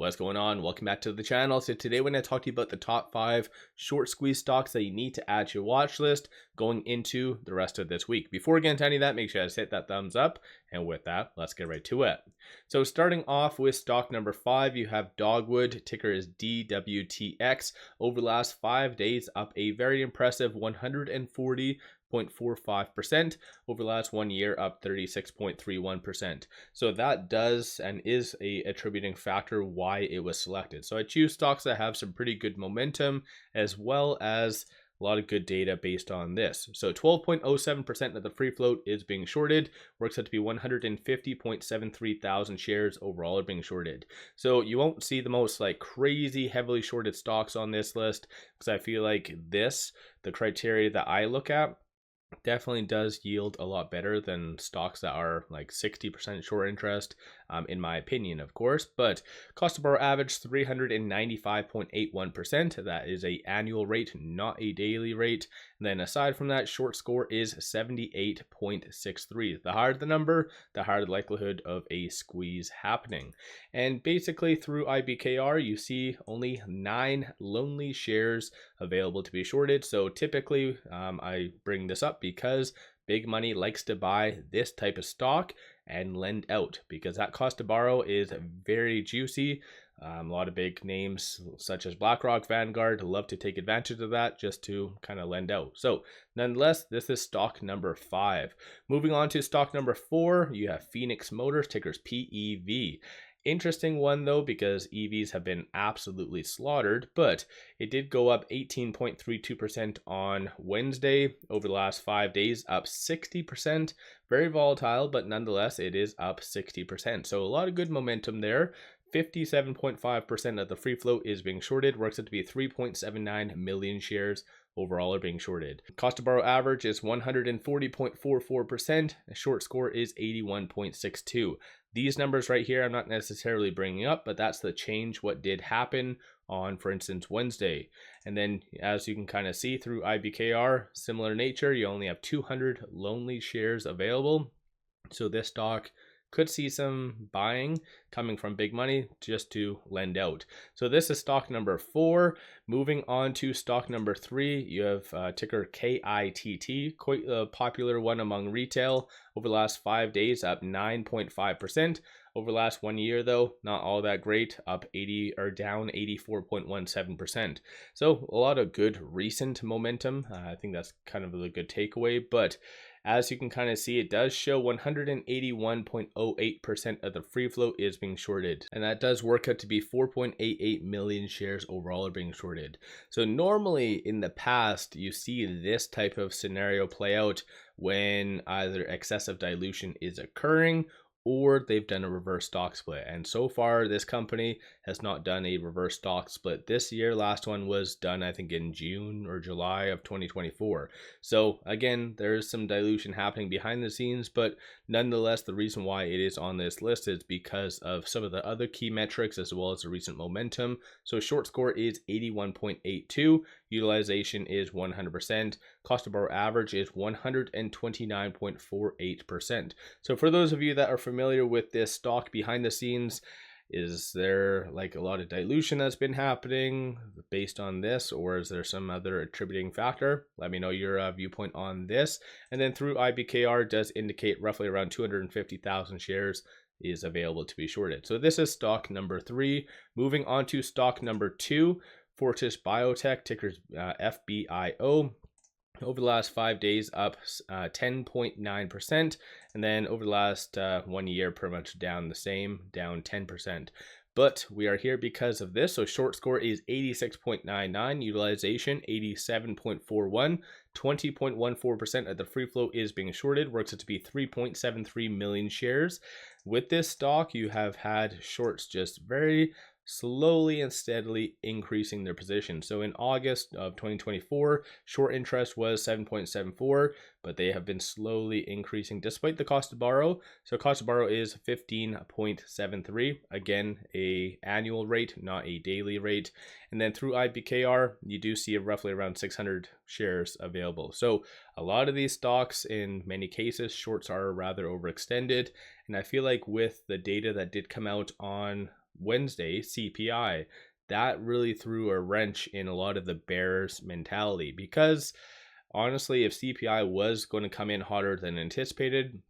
What's going on? Welcome back to the channel. So today we're going to talk to you about the top 5 short squeeze stocks that you need to add to your watch list going into the rest of this week. Before we get into any of that, make sure you guys hit that thumbs up. And with that, let's get right to it. So starting off with stock number 5, you have Dogwood, ticker is DWTX. Over the last 5 days, up a very impressive 140.45%. Over the last 1 year, up 36.31%. So that does and is a attributing factor why it was selected. So I choose stocks that have some pretty good momentum as well as a lot of good data based on this. So 12.07% of the free float is being shorted. Works out to be 150.73 thousand shares overall are being shorted. So you won't see the most like crazy heavily shorted stocks on this list because I feel like the criteria that I look at definitely does yield a lot better than stocks that are like 60% short interest, in my opinion, of course. But cost to borrow average 395.81%. That is a annual rate, not a daily rate. And then aside from that, short score is 78.63. The higher the number, the higher the likelihood of a squeeze happening. And basically through IBKR, you see only 9 lonely shares available to be shorted. So typically I bring this up because big money likes to buy this type of stock and lend out because that cost to borrow is very juicy. A lot of big names such as BlackRock, Vanguard love to take advantage of that just to kind of lend out. So nonetheless, this is stock number 5. Moving on to stock number 4, you have Phoenix Motors, tickers PEV. Interesting one though, because EVs have been absolutely slaughtered, but it did go up 18.32% on Wednesday. Over the last 5 days, up 60%. Very volatile, but nonetheless, it is up 60%. So a lot of good momentum there. 57.5% of the free float is being shorted. Works out to be 3.79 million shares overall are being shorted. Cost to borrow average is 140.44%. The short score is 81.62. These numbers right here, I'm not necessarily bringing up, but that's the change what did happen on, for instance, Wednesday. And then as you can kind of see through IBKR, similar nature, you only have 200 lonely shares available. So this stock could see some buying coming from big money just to lend out. So this is stock number 4. Moving on to stock number 3, you have ticker KITT, quite a popular one among retail. Over the last 5 days, up 9.5%. Over the last 1 year though, not all that great, up 80 or down 84.17%. So a lot of good recent momentum. I think that's kind of a good takeaway, but as you can kind of see, it does show 181.08% of the free float is being shorted. And that does work out to be 4.88 million shares overall are being shorted. So normally in the past, you see this type of scenario play out when either excessive dilution is occurring or they've done a reverse stock split. And so far, this company has not done a reverse stock split this year. Last one was done, I think, in June or July of 2024. So again, there is some dilution happening behind the scenes, but nonetheless, the reason why it is on this list is because of some of the other key metrics as well as the recent momentum. So short score is 81.82. Utilization is 100%. Cost to borrow average is 129.48%. So for those of you that are familiar with this stock behind the scenes, is there like a lot of dilution that's been happening based on this, or is there some other attributing factor? Let me know your viewpoint on this. And then through IBKR does indicate roughly around 250,000 shares is available to be shorted. So this is stock number 3. Moving on to stock number 2, Fortis Biotech, tickers FBIO. Over the last 5 days, up 10.9%, and then over the last 1 year, pretty much down the same, down 10%. But we are here because of this. So short score is 86.99, utilization 87.41, 20.14% of the free float is being shorted. Works out to be 3.73 million shares. With this stock, you have had shorts just very slowly and steadily increasing their position. So in August of 2024, short interest was 7.74, but they have been slowly increasing despite the cost to borrow. So cost to borrow is 15.73, again, a annual rate, not a daily rate. And then through IBKR, you do see roughly around 600 shares available. So a lot of these stocks, in many cases, shorts are rather overextended. And I feel like with the data that did come out on Wednesday, CPI, that really threw a wrench in a lot of the bears mentality, because honestly, if CPI was going to come in hotter than anticipated,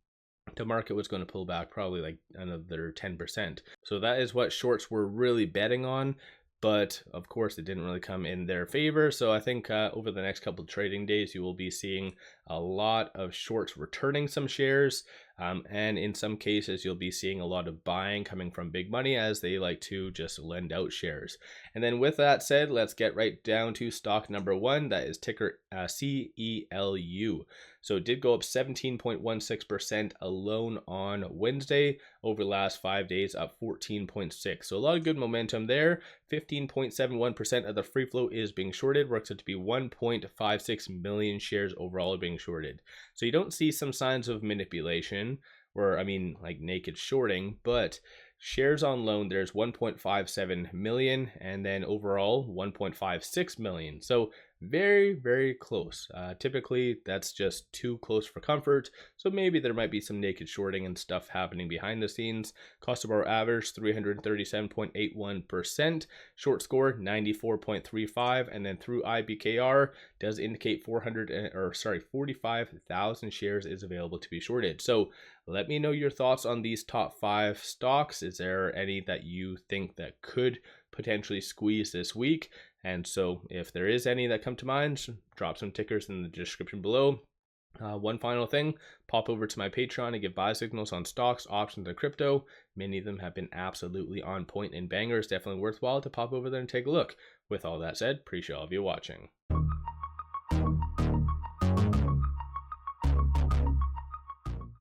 the market was going to pull back probably like another 10%. So that is what shorts were really betting on. But of course, it didn't really come in their favor. So I think over the next couple of trading days, you will be seeing a lot of shorts returning some shares. And in some cases, you'll be seeing a lot of buying coming from big money, as they like to just lend out shares. And then with that said, let's get right down to stock number one. That is ticker CELU. So it did go up 17.16% alone on Wednesday. Over the last 5 days, up 14.6%. So a lot of good momentum there. 15.71% of the free float is being shorted. Works out to be 1.56 million shares overall being shorted. So you don't see some signs of manipulation, or I mean like naked shorting, but shares on loan, there's 1.57 million, and then overall 1.56 million. So very, very close. Typically that's just too close for comfort. So maybe there might be some naked shorting and stuff happening behind the scenes. Cost of borrow average 337.81%. Short score 94.35, and then through IBKR does indicate 45,000 shares is available to be shorted. So let me know your thoughts on these top 5 stocks. Is there any that you think that could potentially squeeze this week? And so if there is any that come to mind, drop some tickers in the description below. One final thing, pop over to my Patreon and give buy signals on stocks, options, and crypto. Many of them have been absolutely on point and bangers. Definitely worthwhile to pop over there and take a look. With all that said, appreciate all of you watching.